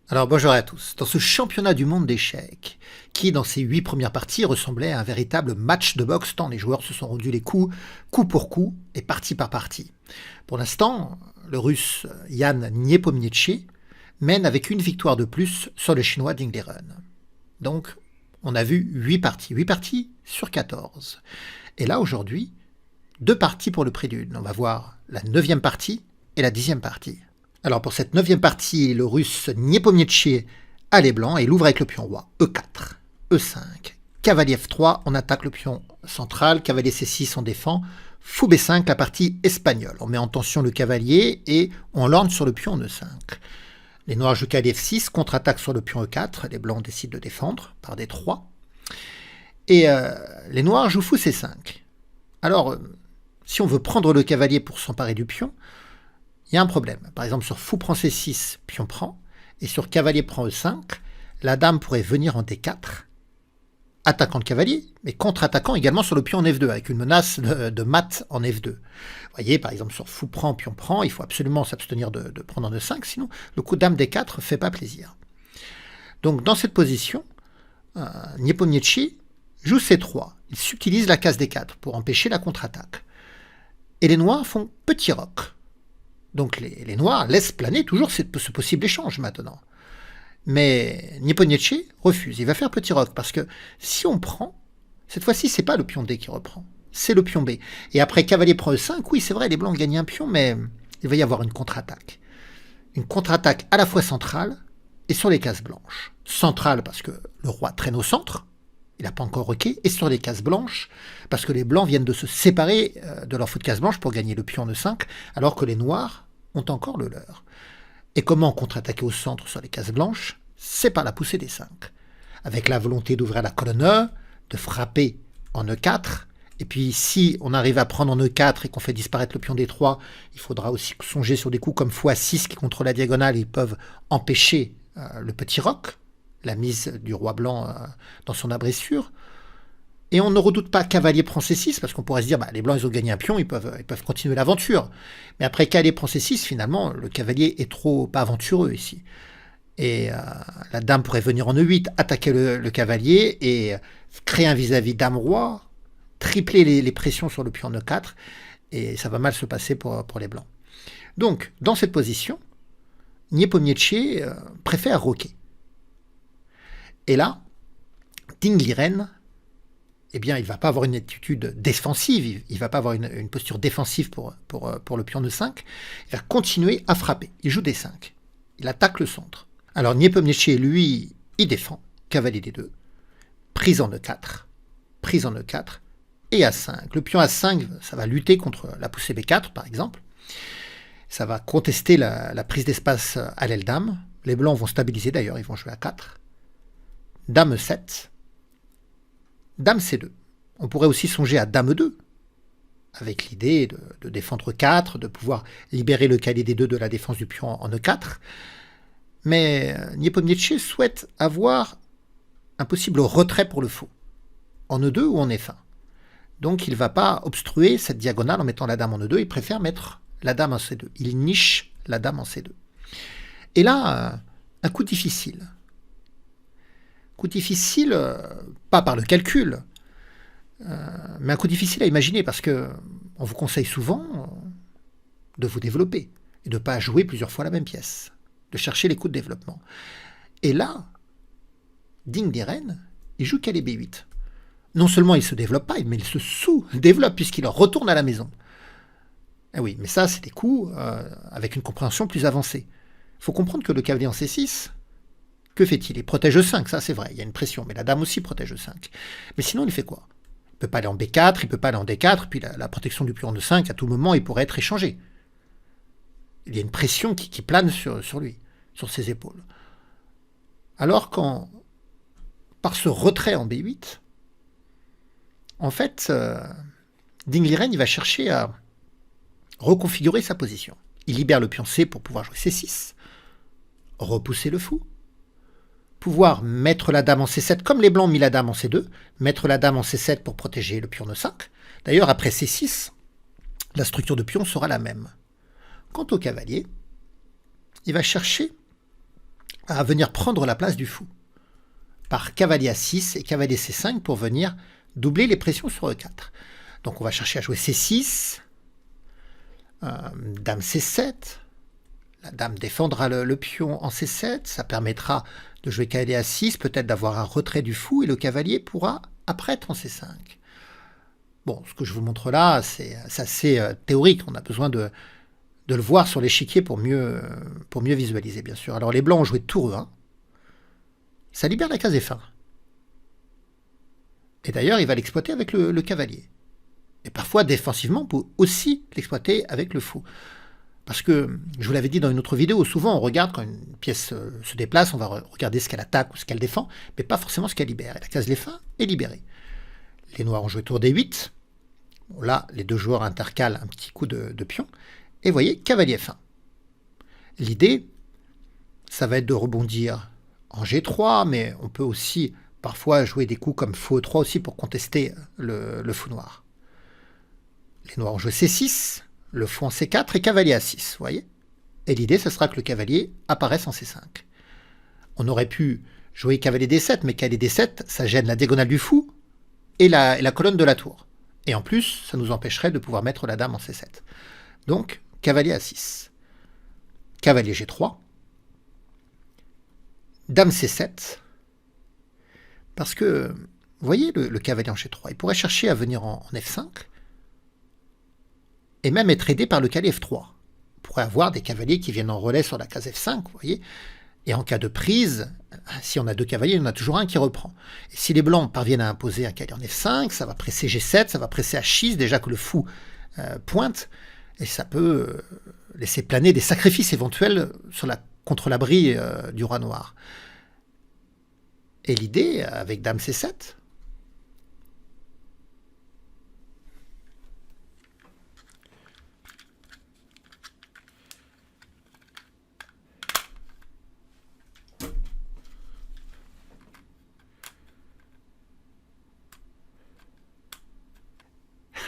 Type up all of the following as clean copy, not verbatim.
Alors bonjour à tous. Dans ce championnat du monde d'échecs, qui dans ses 8 premières parties ressemblait à un véritable match de boxe tant les joueurs se sont rendus les coups, coup pour coup et partie par partie. Pour l'instant, le russe Yan Nepomniachtchi mène avec une victoire de plus sur le chinois Ding Liren. Donc on a vu 8 parties sur 14. Et là aujourd'hui, 2 parties pour le prélude. On va voir la 9e partie et la 10e partie. Alors pour cette 9e partie, le russe Nepomniachtchi a les blancs et il ouvre avec le pion roi. E4, E5, cavalier F3, on attaque le pion central, cavalier C6, on défend, fou B5, la partie espagnole. On met en tension le cavalier et on lorgne sur le pion E5. Les noirs jouent cavalier F6, contre-attaque sur le pion E4, les blancs décident de défendre par D3. Et les noirs jouent fou C5. Alors, si on veut prendre le cavalier pour s'emparer du pion, il y a un problème. Par exemple, sur fou prend C6, pion prend, et sur cavalier prend E5, la dame pourrait venir en D4, attaquant le cavalier, mais contre-attaquant également sur le pion en F2, avec une menace de mat en F2. Vous voyez, par exemple, sur fou prend, pion prend, il faut absolument s'abstenir de prendre en E5, sinon le coup dame D4 ne fait pas plaisir. Donc, dans cette position, Nepomniachtchi joue C3. Il subtilise la case D4 pour empêcher la contre-attaque. Et les noirs font petit roc. Donc les noirs laissent planer toujours ce possible échange maintenant. Mais Nepomniachtchi refuse, il va faire petit roc, parce que si on prend, cette fois-ci, c'est pas le pion D qui reprend, c'est le pion B. Et après cavalier prend E5, oui, c'est vrai, les blancs gagnent un pion, mais il va y avoir une contre-attaque. Une contre-attaque à la fois centrale et sur les cases blanches. Centrale parce que le roi traîne au centre, il n'a pas encore roqué, et sur les cases blanches, parce que les blancs viennent de se séparer de leur fou de case blanche pour gagner le pion en E5, alors que les noirs ont encore le leur. Et comment contre-attaquer au centre sur les cases blanches? C'est par la poussée des 5. Avec la volonté d'ouvrir la colonne E, de frapper en E4, et puis si on arrive à prendre en E4 et qu'on fait disparaître le pion D3, il faudra aussi songer sur des coups comme fou A6 qui contre la diagonale, ils peuvent empêcher le petit roc, la mise du roi blanc dans son abressure. Et on ne redoute pas cavalier prend C6, parce qu'on pourrait se dire, les blancs, ils ont gagné un pion, ils peuvent continuer l'aventure. Mais après cavalier prend C6, finalement, le cavalier est trop pas aventureux ici. Et la dame pourrait venir en E8, attaquer le cavalier et créer un vis-à-vis dame-roi, tripler les pressions sur le pion E4, et ça va mal se passer pour les blancs. Donc, dans cette position, Nepomniachtchi préfère roquer. Et là, Ding Liren, eh bien, il ne va pas avoir une attitude défensive, il ne va pas avoir une posture défensive pour le pion de 5, il va continuer à frapper. Il joue D5, il attaque le centre. Alors Nepomniachtchi, lui, il défend, cavalier D2, prise en E4, et A5. Le pion A5, ça va lutter contre la poussée B4, par exemple. Ça va contester la prise d'espace à l'aile dame. Les blancs vont stabiliser d'ailleurs, ils vont jouer A4. Dame E7, Dame C2. On pourrait aussi songer à Dame E2, avec l'idée de défendre 4, de pouvoir libérer le cavalier D2 de la défense du pion en E4. Mais Nepomniachtchi souhaite avoir un possible retrait pour le fou, en E2 ou en F1. Donc il ne va pas obstruer cette diagonale en mettant la dame en E2, il préfère mettre la dame en C2. Il niche la dame en C2. Et là, un coup difficile. Coup difficile, pas par le calcul, mais un coup difficile à imaginer parce que on vous conseille souvent de vous développer et de ne pas jouer plusieurs fois la même pièce, de chercher les coups de développement. Et là, Ding Liren, il joue cavalier B8. Non seulement il ne se développe pas, mais il se sous-développe puisqu'il retourne à la maison. Eh oui, mais ça, c'est des coups avec une compréhension plus avancée. Il faut comprendre que le cavalier en C6, que fait-il? Il protège E5, ça c'est vrai, il y a une pression, mais la dame aussi protège E5. Mais sinon, il fait quoi? Il ne peut pas aller en B4, il ne peut pas aller en D4, puis la protection du pion en E5, à tout moment, il pourrait être échangé. Il y a une pression qui plane sur lui, sur ses épaules. Alors par ce retrait en B8, en fait, Ding Liren, il va chercher à reconfigurer sa position. Il libère le pion C pour pouvoir jouer C6, repousser le fou, pouvoir mettre la dame en C7, comme les blancs ont mis la dame en C2, mettre la dame en C7 pour protéger le pion E5. D'ailleurs, après C6, la structure de pion sera la même. Quant au cavalier, il va chercher à venir prendre la place du fou, par cavalier A6 et cavalier C5 pour venir doubler les pressions sur E4. Donc on va chercher à jouer C6, dame C7, la dame défendra le pion en C7, ça permettra de jouer cavalier A6, peut-être d'avoir un retrait du fou, et le cavalier pourra après être en C5. Bon, ce que je vous montre là, c'est assez théorique, on a besoin de le voir sur l'échiquier pour mieux visualiser, bien sûr. Alors les blancs ont joué tour E1, ça libère la case F1. Et d'ailleurs, il va l'exploiter avec le cavalier. Et parfois, défensivement, on peut aussi l'exploiter avec le fou. Parce que, je vous l'avais dit dans une autre vidéo, souvent on regarde quand une pièce se déplace, on va regarder ce qu'elle attaque ou ce qu'elle défend, mais pas forcément ce qu'elle libère. Et la case F1 est libérée. Les noirs ont joué tour D8. Bon, là, les deux joueurs intercalent un petit coup de pion. Et vous voyez, cavalier F1. L'idée, ça va être de rebondir en G3, mais on peut aussi parfois jouer des coups comme fou E3 aussi pour contester le fou noir. Les noirs ont joué C6, le fou en C4 et cavalier A6, vous voyez. Et l'idée, ce sera que le cavalier apparaisse en C5. On aurait pu jouer cavalier D7, mais cavalier D7, ça gêne la diagonale du fou et la colonne de la tour. Et en plus, ça nous empêcherait de pouvoir mettre la dame en C7. Donc, cavalier A6. Cavalier G3. Dame C7. Parce que, vous voyez le cavalier en G3, il pourrait chercher à venir en F5 et même être aidé par le cavalier F3. On pourrait avoir des cavaliers qui viennent en relais sur la case F5, vous voyez. Et en cas de prise, si on a deux cavaliers, il y en a toujours un qui reprend. Et si les blancs parviennent à imposer un cavalier en F5, ça va presser G7, ça va presser H6, déjà que le fou pointe, et ça peut laisser planer des sacrifices éventuels contre l'abri du roi noir. Et l'idée, avec dame C7,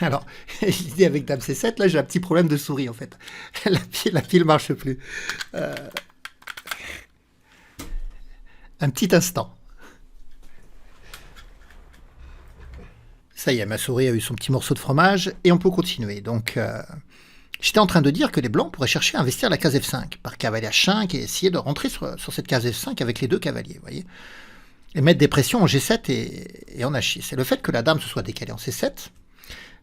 alors, l'idée avec dame C7, là j'ai un petit problème de souris en fait. La pile marche plus. Un petit instant. Ça y est, ma souris a eu son petit morceau de fromage et on peut continuer. Donc, j'étais en train de dire que les blancs pourraient chercher à investir la case F5 par cavalier H5 et essayer de rentrer sur cette case F5 avec les deux cavaliers, vous voyez, et mettre des pressions en G7 et en H6. Et le fait que la dame se soit décalée en C7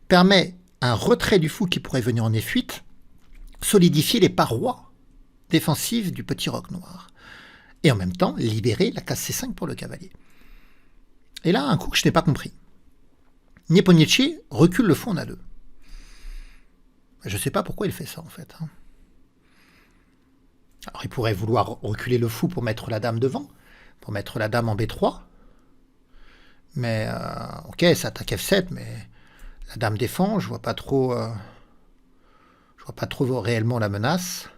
permet un retrait du fou qui pourrait venir en F8, solidifier les parois défensives du petit roc noir, et en même temps libérer la case C5 pour le cavalier. Et là, un coup que je n'ai pas compris. Nepomniachtchi recule le fou en A2. Je ne sais pas pourquoi il fait ça en fait. Alors il pourrait vouloir reculer le fou pour mettre la dame devant, pour mettre la dame en B3. Mais ok, ça attaque F7, mais la dame défend, je vois pas trop réellement la menace.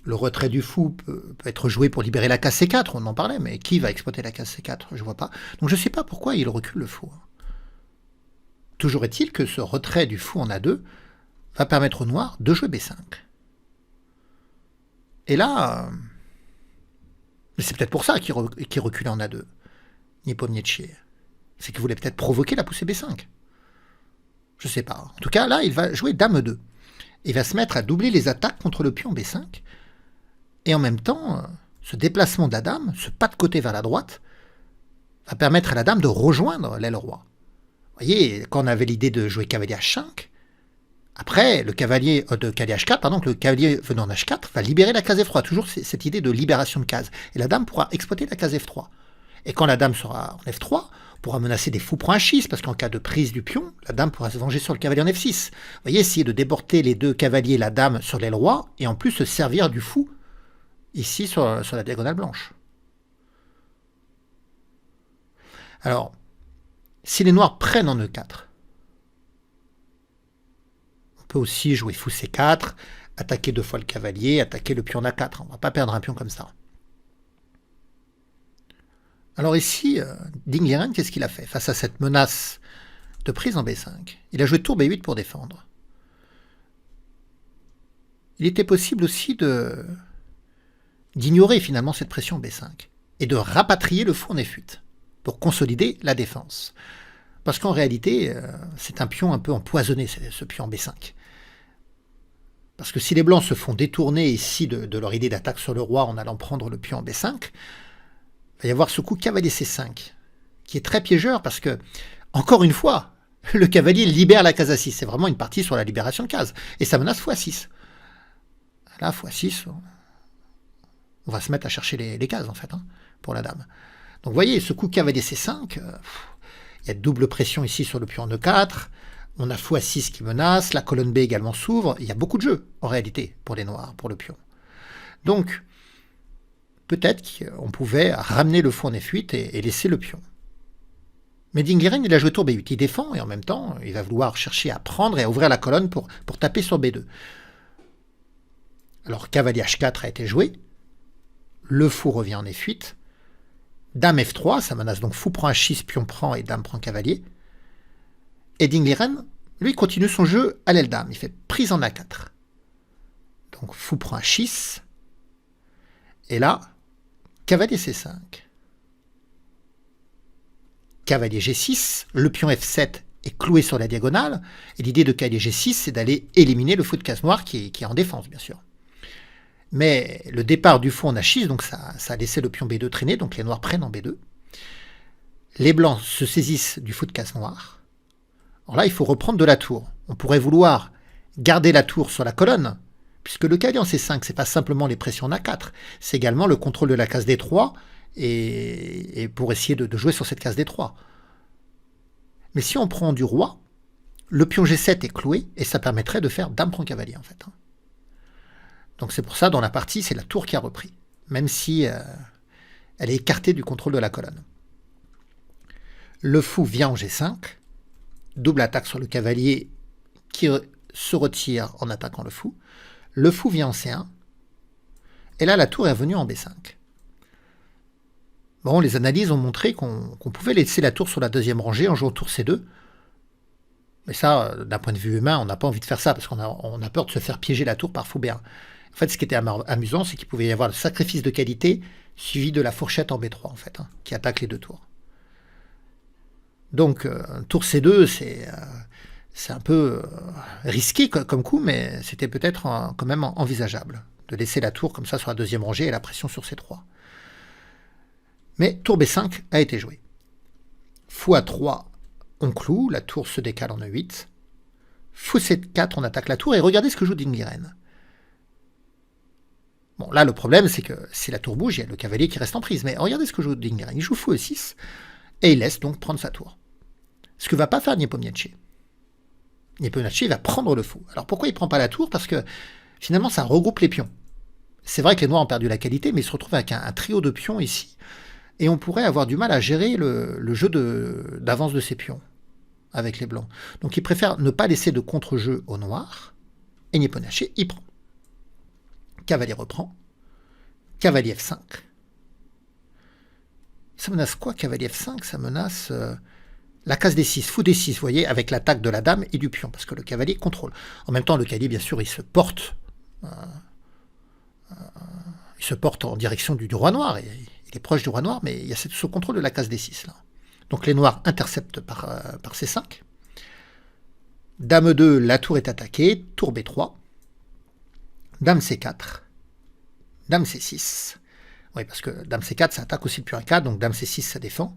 Le retrait du fou peut être joué pour libérer la case C4, on en parlait, mais qui va exploiter la case C4? Je vois pas. Donc je sais pas pourquoi il recule le fou. Toujours est-il que ce retrait du fou en A2 va permettre au noir de jouer B5. Et là, c'est peut-être pour ça qu'il reculait en A2, Nepomniachtchi. C'est qu'il voulait peut-être provoquer la poussée B5. Je sais pas. En tout cas, là, il va jouer Dame 2. Il va se mettre à doubler les attaques contre le pion B5. Et en même temps, ce déplacement de la dame, ce pas de côté vers la droite, va permettre à la dame de rejoindre l'aile roi. Vous voyez, quand on avait l'idée de jouer cavalier H5, après, le cavalier H4, pardon, le cavalier venant en H4 va libérer la case F3. Toujours cette idée de libération de case. Et la dame pourra exploiter la case F3. Et quand la dame sera en F3, on pourra menacer des fous pour H6, parce qu'en cas de prise du pion, la dame pourra se venger sur le cavalier en F6. Vous voyez, essayer de déporter les deux cavaliers et la dame sur l'aile roi, et en plus se servir du fou ici sur la diagonale blanche. Alors, si les noirs prennent en E4, on peut aussi jouer fou C4, attaquer deux fois le cavalier, attaquer le pion A4. On ne va pas perdre un pion comme ça. Alors ici, Ding Liren, qu'est-ce qu'il a fait face à cette menace de prise en B5? Il a joué tour B8 pour défendre. Il était possible aussi d'ignorer finalement cette pression B5 et de rapatrier le fou en F8 pour consolider la défense. Parce qu'en réalité, c'est un pion un peu empoisonné, ce pion B5. Parce que si les blancs se font détourner ici de leur idée d'attaque sur le roi en allant prendre le pion en B5, il va y avoir ce coup cavalier C5, qui est très piégeur parce que, encore une fois, le cavalier libère la case A6. C'est vraiment une partie sur la libération de case. Et ça menace x6. Là, x6, on va se mettre à chercher les cases, en fait, pour la dame. Donc, vous voyez, ce coup cavalier C5, il y a double pression ici sur le pion en E4. On a x6 qui menace, la colonne B également s'ouvre. Il y a beaucoup de jeux, en réalité, pour les noirs, pour le pion. Donc, peut-être qu'on pouvait ramener le fou en F8 et laisser le pion. Mais Dingueren, il a joué tour B8. Il défend et en même temps, il va vouloir chercher à prendre et à ouvrir la colonne pour taper sur B2. Alors, cavalier H4 a été joué. Le fou revient en F8. Dame F3, ça menace donc fou prend H6, pion prend et dame prend cavalier. Et Dingueren, lui, continue son jeu à l'aile dame. Il fait prise en A4. Donc, fou prend H6. Et là, cavalier C5. Cavalier G6, le pion F7 est cloué sur la diagonale. Et l'idée de cavalier G6, c'est d'aller éliminer le fou de case noire qui est en défense, bien sûr. Mais le départ du fou en H6, donc ça a laissé le pion B2 traîner, donc les noirs prennent en B2. Les blancs se saisissent du fou de case noire. Alors là, il faut reprendre de la tour. On pourrait vouloir garder la tour sur la colonne, puisque le cavalier en C5, c'est pas simplement les pressions en A4, c'est également le contrôle de la case D3, et pour essayer de jouer sur cette case D3. Mais si on prend du roi, le pion G7 est cloué, et ça permettrait de faire dame prend cavalier, en fait. Donc c'est pour ça, dans la partie, c'est la tour qui a repris, même si elle est écartée du contrôle de la colonne. Le fou vient en G5, double attaque sur le cavalier qui se retire en attaquant le fou. Le fou vient en C1, et là la tour est revenue en B5. Bon, les analyses ont montré qu'on pouvait laisser la tour sur la deuxième rangée en jouant tour C2, mais ça, d'un point de vue humain, on n'a pas envie de faire ça, parce qu'on a peur de se faire piéger la tour par fou B1. En fait, ce qui était amusant, c'est qu'il pouvait y avoir le sacrifice de qualité suivi de la fourchette en B3, en fait, qui attaque les deux tours. Donc, tour C2, c'est un peu risqué comme coup, mais c'était peut-être quand même envisageable de laisser la tour comme ça sur la deuxième rangée et la pression sur C3. Mais tour B5 a été joué. Fou A3, on cloue, la tour se décale en E8. Fou C4, on attaque la tour, et regardez ce que joue Dingueren. Bon, là, le problème, c'est que si la tour bouge, il y a le cavalier qui reste en prise. Mais regardez ce que joue Dingueren. Il joue fou E6, et il laisse donc prendre sa tour. Ce que va pas faire Nepomniachtchi. Nepomniachtchi va prendre le fou. Alors pourquoi il ne prend pas la tour? Parce que finalement, ça regroupe les pions. C'est vrai que les noirs ont perdu la qualité, mais ils se retrouvent avec un trio de pions ici. Et on pourrait avoir du mal à gérer le jeu d'avance de ces pions avec les blancs. Donc il préfère ne pas laisser de contre-jeu aux noirs. Et Nepomniachtchi, il prend. Cavalier reprend. Cavalier F5. Ça menace quoi, cavalier F5? Ça menace la case D6, fou D6, vous voyez, avec l'attaque de la dame et du pion, parce que le cavalier contrôle. En même temps, le cavalier, bien sûr, il se porte en direction du roi noir. Il est proche du roi noir, mais il y a ce contrôle de la case D6, là. Donc les noirs interceptent par C5. Dame 2, la tour est attaquée. Tour B3. Dame C4. Dame C6. Oui, parce que Dame C4, ça attaque aussi le pion A4, donc Dame C6, ça défend.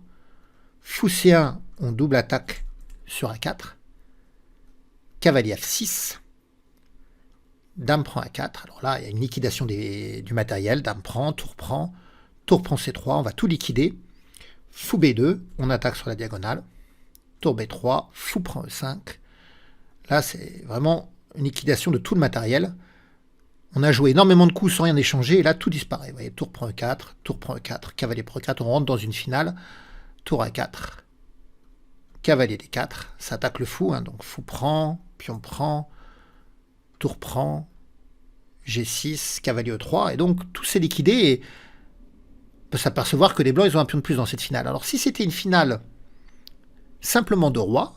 Fou C1, on double attaque sur A4. Cavalier F6. Dame prend A4. Alors là, il y a une liquidation du matériel. Dame prend, tour prend C3, on va tout liquider. Fou B2, on attaque sur la diagonale. Tour B3, fou prend E5. Là, c'est vraiment une liquidation de tout le matériel. On a joué énormément de coups sans rien échanger, et là, tout disparaît. Vous voyez, tour prend E4, tour prend E4, cavalier prend E4, on rentre dans une finale. Tour A4, cavalier D4, ça attaque le fou, donc fou prend, pion prend, tour prend, G6, cavalier E3, et donc tout s'est liquidé, et on peut s'apercevoir que les blancs, ils ont un pion de plus dans cette finale. Alors si c'était une finale simplement de roi,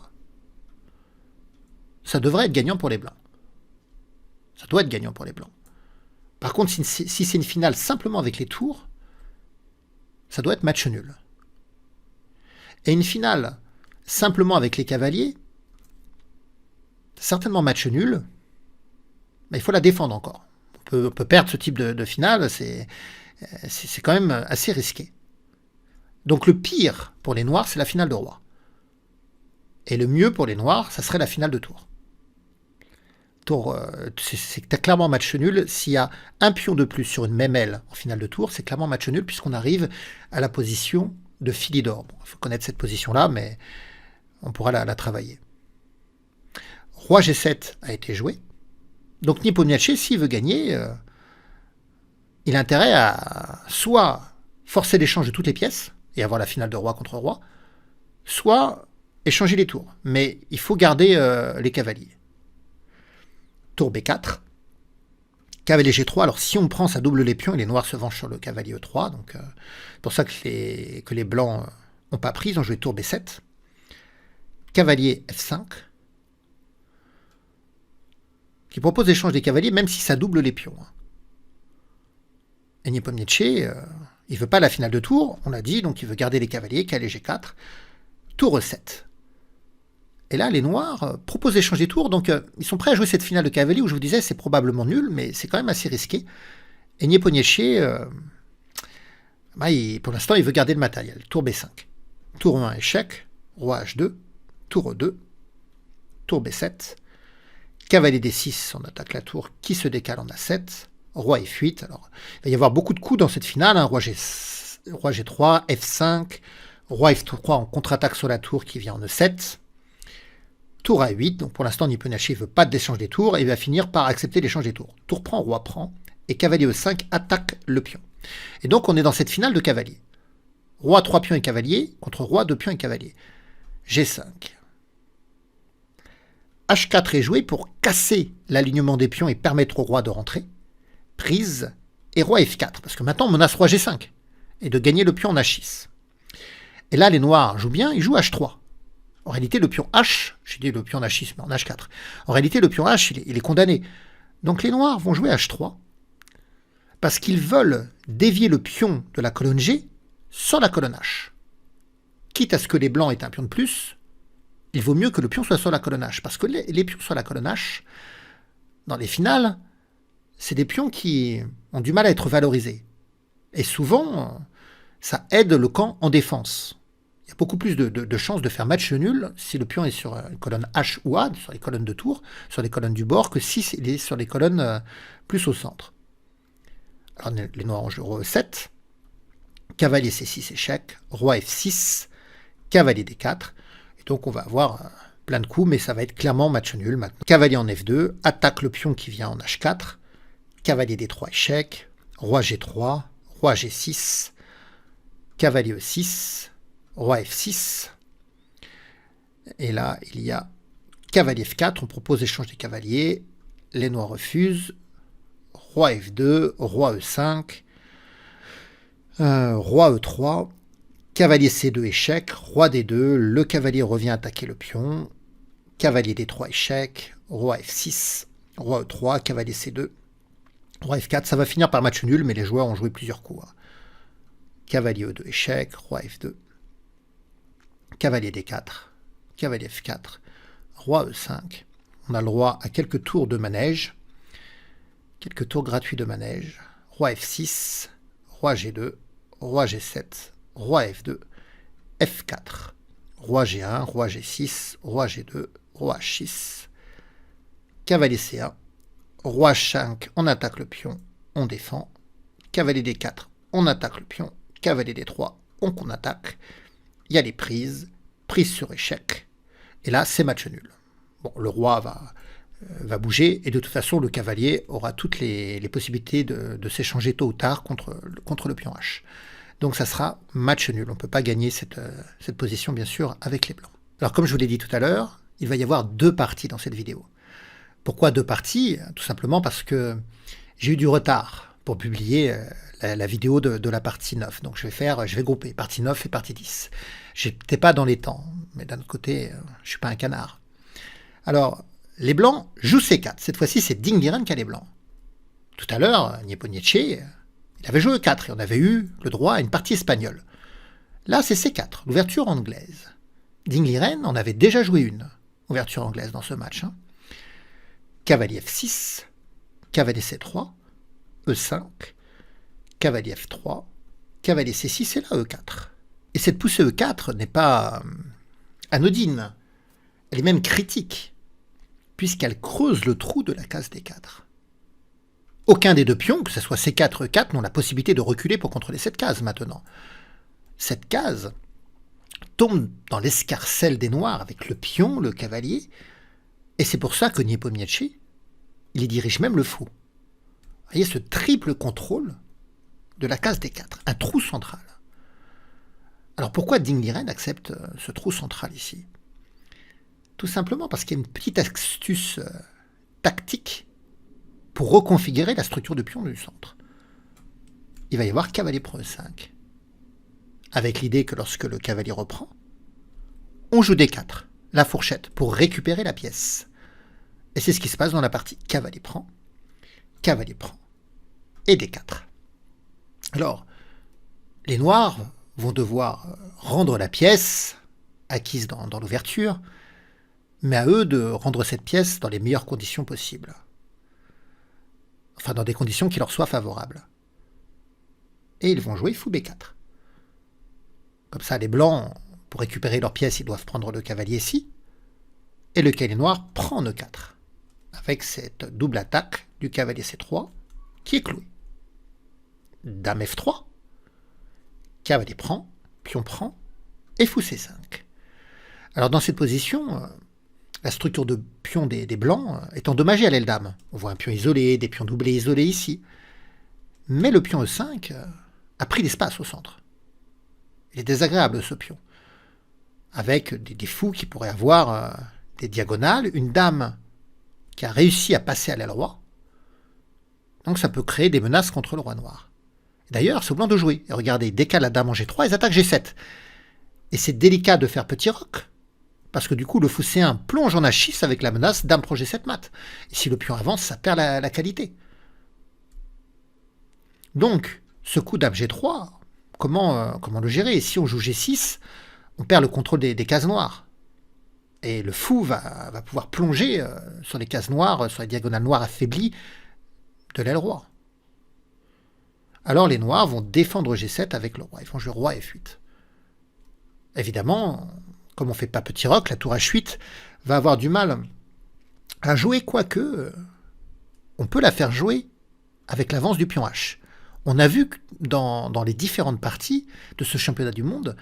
ça devrait être gagnant pour les blancs. Ça doit être gagnant pour les blancs. Par contre, si c'est une finale simplement avec les tours, ça doit être match nul. Et une finale simplement avec les cavaliers, certainement match nul, mais il faut la défendre encore. On peut perdre ce type de finale, c'est quand même assez risqué. Donc le pire pour les noirs, c'est la finale de roi. Et le mieux pour les noirs, ça serait la finale de tour. C'est clairement match nul. S'il y a un pion de plus sur une même aile en finale de tour, c'est clairement match nul puisqu'on arrive à la position de Philidor. Bon, il faut connaître cette position-là, mais on pourra la travailler. Roi G7 a été joué. Donc Nepomniachtchi, s'il veut gagner, il a intérêt à soit forcer l'échange de toutes les pièces et avoir la finale de roi contre roi, soit échanger les tours. Mais il faut garder les cavaliers. Tour B4. Cavalier G3. Alors si on prend, ça double les pions et les noirs se vengent sur le cavalier E3. Donc c'est pour ça que les blancs n'ont pas pris. Ils ont joué tour B7. Cavalier F5. Qui propose l'échange des cavaliers même si ça double les pions. Et Nepomniachtchi, il ne veut pas la finale de tour, on l'a dit, donc il veut garder les cavaliers, cavalier G4. Tour E7. Et là, les noirs proposent d'échanger des tours, donc ils sont prêts à jouer cette finale de cavalier où je vous disais c'est probablement nul, mais c'est quand même assez risqué. Et Nepomniachtchi, pour l'instant, il veut garder le matériel. Tour B5. Tour 1, échec. Roi H2. Tour E2. Tour B7. Cavalier D6, on attaque la tour qui se décale en A7. Roi F8. Alors, il va y avoir beaucoup de coups dans cette finale. Roi G3, F5. Roi F3 en contre-attaque sur la tour qui vient en E7. Tour A8, donc pour l'instant Nepomniachtchi ne veut pas d'échange des tours et il va finir par accepter l'échange des tours. Tour prend, roi prend, et cavalier E5 attaque le pion. Et donc on est dans cette finale de cavalier. Roi 3 pions et cavalier contre roi 2 pions et cavalier. G5. H4 est joué pour casser l'alignement des pions et permettre au roi de rentrer. Prise et roi F4, parce que maintenant on menace roi G5 et de gagner le pion en H6. Et là les noirs jouent bien, ils jouent H3. En réalité, le pion H, j'ai dit le pion en H6, mais en H4. En réalité, le pion H, il est condamné. Donc les noirs vont jouer H3 parce qu'ils veulent dévier le pion de la colonne G sur la colonne H. Quitte à ce que les blancs aient un pion de plus, il vaut mieux que le pion soit sur la colonne H. Parce que les pions sur la colonne H, dans les finales, c'est des pions qui ont du mal à être valorisés. Et souvent, ça aide le camp en défense. Il y a beaucoup plus de chances de faire match nul si le pion est sur une colonne H ou A, sur les colonnes de tour, sur les colonnes du bord, que si il est sur les colonnes plus au centre. Alors les noirs ont joué roi E7, cavalier C6 échec, roi F6, cavalier D4. Et donc on va avoir plein de coups, mais ça va être clairement match nul maintenant. Cavalier en F2, attaque le pion qui vient en H4, cavalier D3 échec, roi G3, roi G6, cavalier E6, roi F6, et là il y a cavalier F4, on propose l'échange des cavaliers, les noirs refusent, roi F2, roi E5, roi E3, cavalier C2 échec, roi D2, le cavalier revient attaquer le pion, cavalier D3 échec, roi F6, roi E3, cavalier C2, roi F4, ça va finir par match nul, mais les joueurs ont joué plusieurs coups. Cavalier E2 échec, roi F2, cavalier D4, cavalier F4, roi E5. On a le droit à quelques tours de manège, quelques tours gratuits de manège. Roi F6, roi G2, roi G7, roi F2, F4, roi G1, roi G6, roi G2, roi H6, cavalier C1, roi H5, on attaque le pion, on défend, cavalier D4, on attaque le pion, cavalier D3, on contre-attaque. Il y a les prises, prise sur échec, et là c'est match nul. Bon, le roi va bouger, et de toute façon le cavalier aura toutes les possibilités de s'échanger tôt ou tard contre le pion H. Donc ça sera match nul, on ne peut pas gagner cette position bien sûr avec les blancs. Alors comme je vous l'ai dit tout à l'heure, il va y avoir 2 parties dans cette vidéo. Pourquoi 2 parties? Tout simplement parce que j'ai eu du retard pour publier la vidéo de la partie 9. Donc je vais grouper partie 9 et partie 10. J'étais pas dans les temps, mais d'un autre côté, je suis pas un canard. Alors, les blancs jouent C4. Cette fois-ci, c'est Ding Liren qui a les blancs. Tout à l'heure, Nieponietche, il avait joué E4 et on avait eu le droit à une partie espagnole. Là, c'est C4, l'ouverture anglaise. Dingliren en avait déjà joué une, ouverture anglaise dans ce match. Cavalier F6, cavalier C3, E5, cavalier F3, cavalier C6 et là E4. Et cette poussée E4 n'est pas anodine, elle est même critique, puisqu'elle creuse le trou de la case D4. Aucun des deux pions, que ce soit C4 ou E4, n'ont la possibilité de reculer pour contrôler cette case maintenant. Cette case tombe dans l'escarcelle des noirs avec le pion, le cavalier, et c'est pour ça que Nieponietche, il y dirige même le fou. Vous voyez ce triple contrôle de la case D4, un trou central. Alors pourquoi Dingliren accepte ce trou central ici? Tout simplement parce qu'il y a une petite astuce tactique pour reconfigurer la structure de pion du centre. Il va y avoir cavalier prend E5, avec l'idée que lorsque le cavalier reprend, on joue D4, la fourchette, pour récupérer la pièce. Et c'est ce qui se passe dans la partie cavalier prend, et D4. Alors, les noirs vont devoir rendre la pièce acquise dans l'ouverture, mais à eux de rendre cette pièce dans les meilleures conditions possibles. Enfin, dans des conditions qui leur soient favorables. Et ils vont jouer fou B4. Comme ça, les blancs, pour récupérer leur pièce, ils doivent prendre le cavalier ici, et le cavalier noir prend E4, avec cette double attaque du cavalier C3 qui est clouée. Dame F3, cavalier prend, pion prend, et fou C5. Alors dans cette position, la structure de pion des blancs est endommagée à l'aile dame. On voit un pion isolé, des pions doublés isolés ici. Mais le pion E5 a pris l'espace au centre. Il est désagréable ce pion. Avec des fous qui pourraient avoir des diagonales, une dame qui a réussi à passer à l'aile roi. Donc ça peut créer des menaces contre le roi noir. D'ailleurs, c'est au blanc de jouer. Et regardez, il décale la dame en G3, ils attaquent G7. Et c'est délicat de faire petit roc, parce que du coup, le fou C1 plonge en H6 avec la menace dame pro G7 mat. Et si le pion avance, ça perd la qualité. Donc, ce coup dame G3, comment le gérer? Et si on joue G6, on perd le contrôle des cases noires. Et le fou va pouvoir plonger sur les cases noires, sur les diagonales noires affaiblies de l'aile roi. Alors les noirs vont défendre G7 avec le roi. Ils vont jouer roi F8. Évidemment, comme on ne fait pas petit roc, la tour H8 va avoir du mal à jouer, quoique on peut la faire jouer avec l'avance du pion H. On a vu dans les différentes parties de ce championnat du monde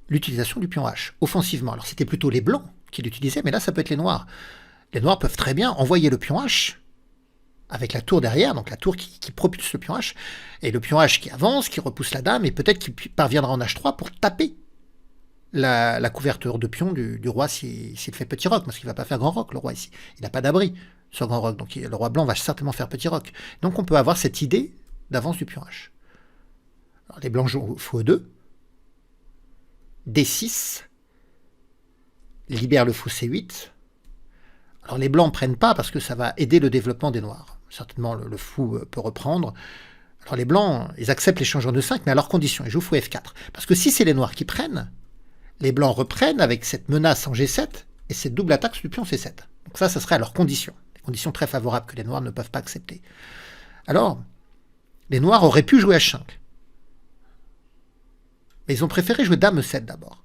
l'utilisation du pion H, offensivement. Alors c'était plutôt les blancs qui l'utilisaient, mais là ça peut être les noirs. Les noirs peuvent très bien envoyer le pion H avec la tour derrière, donc la tour qui propulse le pion H, et le pion H qui avance, qui repousse la dame, et peut-être qu'il parviendra en H3 pour taper la couverture de pion du roi s'il fait petit roc, parce qu'il ne va pas faire grand roc, le roi ici. Il n'a pas d'abri sur grand roc, donc le roi blanc va certainement faire petit roc. Donc on peut avoir cette idée d'avance du pion H. Alors, les blancs jouent fou E2, D6, libère le fou C8. Alors les blancs ne prennent pas parce que ça va aider le développement des noirs. Certainement le fou peut reprendre. Alors les blancs, ils acceptent l'échange en E5, mais à leurs conditions. Ils jouent fou F4. Parce que si c'est les noirs qui prennent, les blancs reprennent avec cette menace en G7 et cette double attaque sur le pion C7. Donc ça serait à leurs conditions. Des conditions très favorables que les noirs ne peuvent pas accepter. Alors, les noirs auraient pu jouer H5. Mais ils ont préféré jouer Dame 7 d'abord.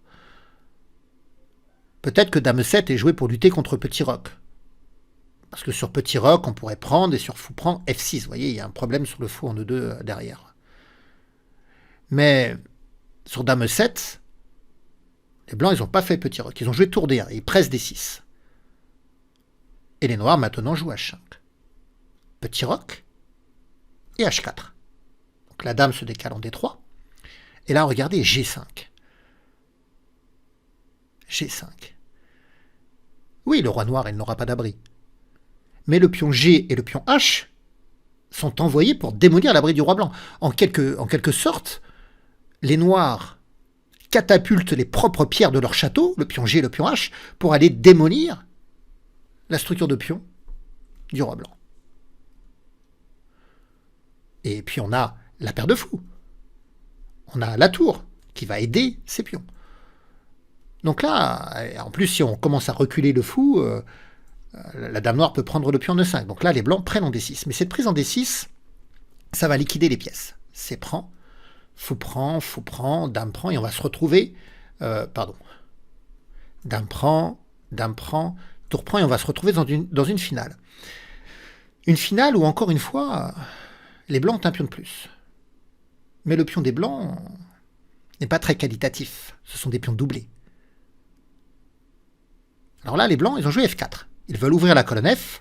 Peut-être que Dame 7 est joué pour lutter contre petit roc. Parce que sur petit roc, on pourrait prendre, et sur fou prend F6. Vous voyez, il y a un problème sur le fou en E2 derrière. Mais sur Dame 7, les blancs, ils n'ont pas fait petit roc. Ils ont joué tour D1, ils pressent D6. Et les noirs, maintenant, jouent H5. Petit roc et H4. Donc la dame se décale en D3. Et là, regardez, G5. G5. Oui, le roi noir, il n'aura pas d'abri. Mais le pion G et le pion H sont envoyés pour démolir l'abri du roi blanc. En quelque sorte, les noirs catapultent les propres pierres de leur château, le pion G et le pion H, pour aller démolir la structure de pion du roi blanc. Et puis on a la paire de fous. On a la tour qui va aider ces pions. Donc là, en plus, si on commence à reculer le fou, la dame noire peut prendre le pion en E5. Donc là, les blancs prennent en D6. Mais cette prise en D6, ça va liquider les pièces. C'est prend, fou prend, dame prend, et on va se retrouver... Dame prend, tour prend, et on va se retrouver dans une finale. Une finale où, encore une fois, les blancs ont un pion de plus. Mais le pion des blancs n'est pas très qualitatif. Ce sont des pions doublés. Alors là, les blancs, ils ont joué F4. Ils veulent ouvrir la colonne F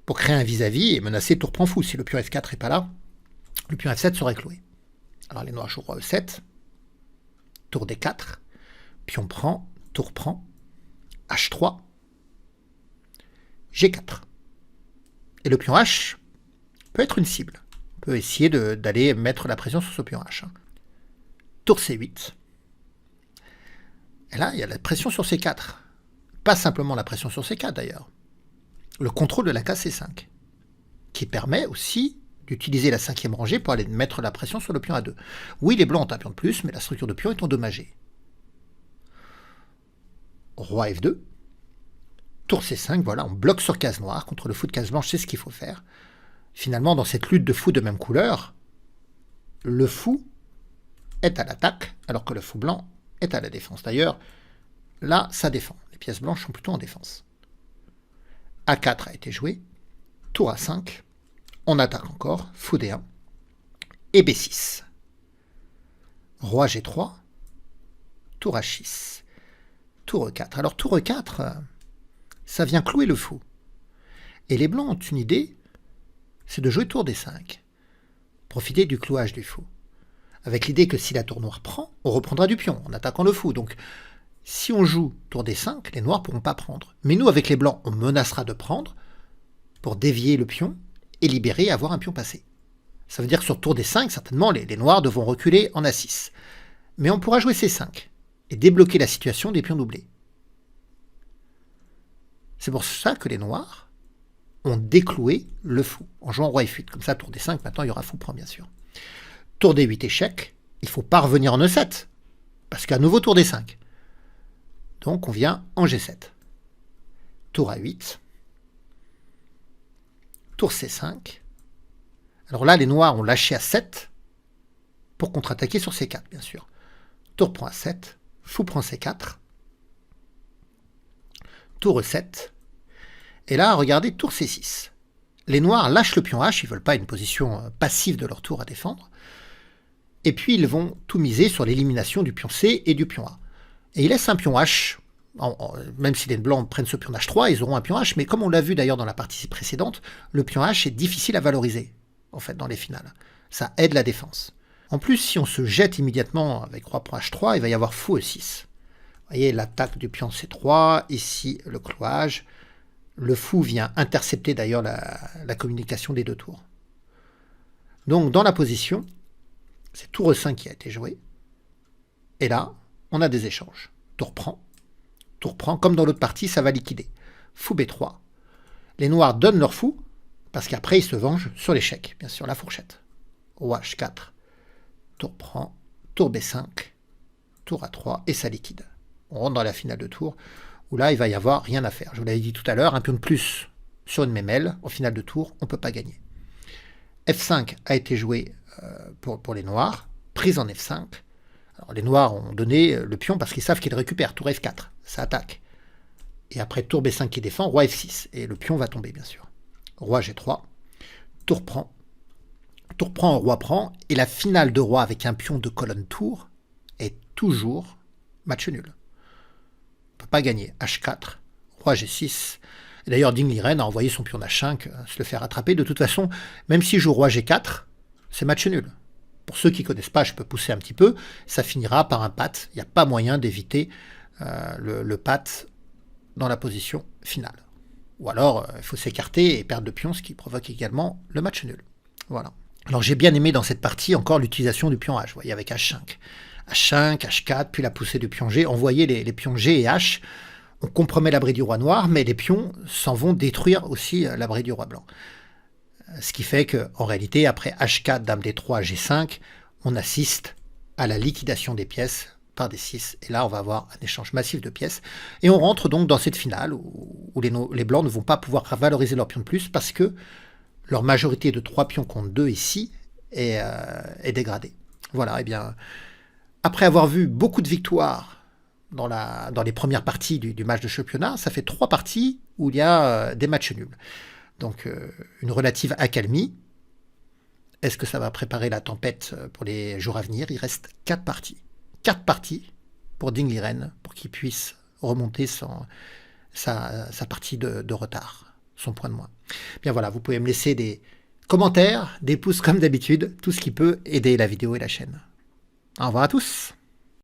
pour créer un vis-à-vis et menacer tour prend fou. Si le pion F4 n'est pas là, le pion F7 serait cloué. Alors les noirs jouent roi E7, tour D4, pion prend, tour prend, H3, G4. Et le pion H peut être une cible. On peut essayer d'aller mettre la pression sur ce pion H. Tour C8. Et là, il y a la pression sur C4. Pas simplement la pression sur C4 d'ailleurs. Le contrôle de la case C5. Qui permet aussi d'utiliser la cinquième rangée pour aller mettre la pression sur le pion A2. Oui, les blancs ont un pion de plus, mais la structure de pion est endommagée. Roi F2. Tour C5, voilà, on bloque sur case noire contre le fou de case blanche, c'est ce qu'il faut faire. Finalement, dans cette lutte de fous de même couleur, le fou est à l'attaque, alors que le fou blanc est à la défense. D'ailleurs, là, ça défend. Les pièces blanches sont plutôt en défense. A4 a été joué, tour A5, on attaque encore, fou D1, et B6. Roi G3, tour H6, tour E4. Alors tour E4, ça vient clouer le fou. Et les blancs ont une idée, c'est de jouer tour D5, profiter du clouage du fou. Avec l'idée que si la tour noire prend, on reprendra du pion en attaquant le fou. Donc si on joue tour D5, les noirs ne pourront pas prendre. Mais nous, avec les blancs, on menacera de prendre pour dévier le pion et libérer et avoir un pion passé. Ça veut dire que sur tour D5, certainement, les noirs devront reculer en A6. Mais on pourra jouer C5 et débloquer la situation des pions doublés. C'est pour ça que les noirs ont décloué le fou en jouant roi F8. Comme ça, tour D5, maintenant, il y aura fou prend, bien sûr. Tour D8 échec, il ne faut pas revenir en E7, parce qu'à nouveau tour D5. Donc on vient en G7. Tour A8. Tour C5. Alors là, les noirs ont lâché à 7 pour contre-attaquer sur C4, bien sûr. Tour prend A7. Fou prend C4. Tour E7. Et là, regardez, tour C6. Les noirs lâchent le pion H, ils ne veulent pas une position passive de leur tour à défendre. Et puis, ils vont tout miser sur l'élimination du pion C et du pion A. Et ils laissent un pion H, même si les blancs prennent ce pion H3, ils auront un pion H, mais comme on l'a vu d'ailleurs dans la partie précédente, le pion H est difficile à valoriser, en fait, dans les finales. Ça aide la défense. En plus, si on se jette immédiatement avec roi prend H3, il va y avoir fou E6. Vous voyez, l'attaque du pion C3, ici le clouage. Le fou vient intercepter d'ailleurs la communication des deux tours. Donc, dans la position, c'est tour E5 qui a été joué. Et là, on a des échanges. Tour prend, comme dans l'autre partie, ça va liquider. Fou B3. Les noirs donnent leur fou, parce qu'après, ils se vengent sur l'échec, bien sûr, la fourchette. Roi H4, tour prend, tour B5, tour A3, et ça liquide. On rentre dans la finale de tour, où là, il va y avoir rien à faire. Je vous l'avais dit tout à l'heure, un pion de plus sur une mémelle, en finale de tour, on ne peut pas gagner. F5 a été joué pour les noirs, prise en F5. Alors, les noirs ont donné le pion parce qu'ils savent qu'ils récupèrent. Tour F4, ça attaque. Et après, tour B5 qui défend, roi F6. Et le pion va tomber, bien sûr. Roi G3, tour prend, roi prend. Et la finale de roi avec un pion de colonne tour est toujours match nul. On ne peut pas gagner. H4, roi G6. Et d'ailleurs, Ding Liren a envoyé son pion H5 se le faire attraper. De toute façon, même s'il joue roi G4, c'est match nul. Pour ceux qui ne connaissent pas, je peux pousser un petit peu. Ça finira par un pat. Il n'y a pas moyen d'éviter le pat dans la position finale. Ou alors, il faut s'écarter et perdre de pion, ce qui provoque également le match nul. Voilà. Alors, j'ai bien aimé dans cette partie encore l'utilisation du pion H. Vous voyez, avec H5. H5, H4, puis la poussée du pion G. On voyait les pions G et H. On compromet l'abri du roi noir, mais les pions s'en vont détruire aussi l'abri du roi blanc. Ce qui fait qu'en réalité, après H4, Dame D3, G5, on assiste à la liquidation des pièces par D6. Et là, on va avoir un échange massif de pièces. Et on rentre donc dans cette finale où les blancs ne vont pas pouvoir valoriser leur pion de plus parce que leur majorité de 3 pions contre 2 ici est dégradée. Voilà, et bien, après avoir vu beaucoup de victoires dans les premières parties du match de championnat, ça fait 3 parties où il y a des matchs nuls. Donc une relative accalmie. Est-ce que ça va préparer la tempête pour les jours à venir? Il reste 4 parties. 4 parties pour Ding Liren, pour qu'il puisse remonter sa partie de retard, son point de moins. Bien voilà, vous pouvez me laisser des commentaires, des pouces comme d'habitude, tout ce qui peut aider la vidéo et la chaîne. Au revoir à tous.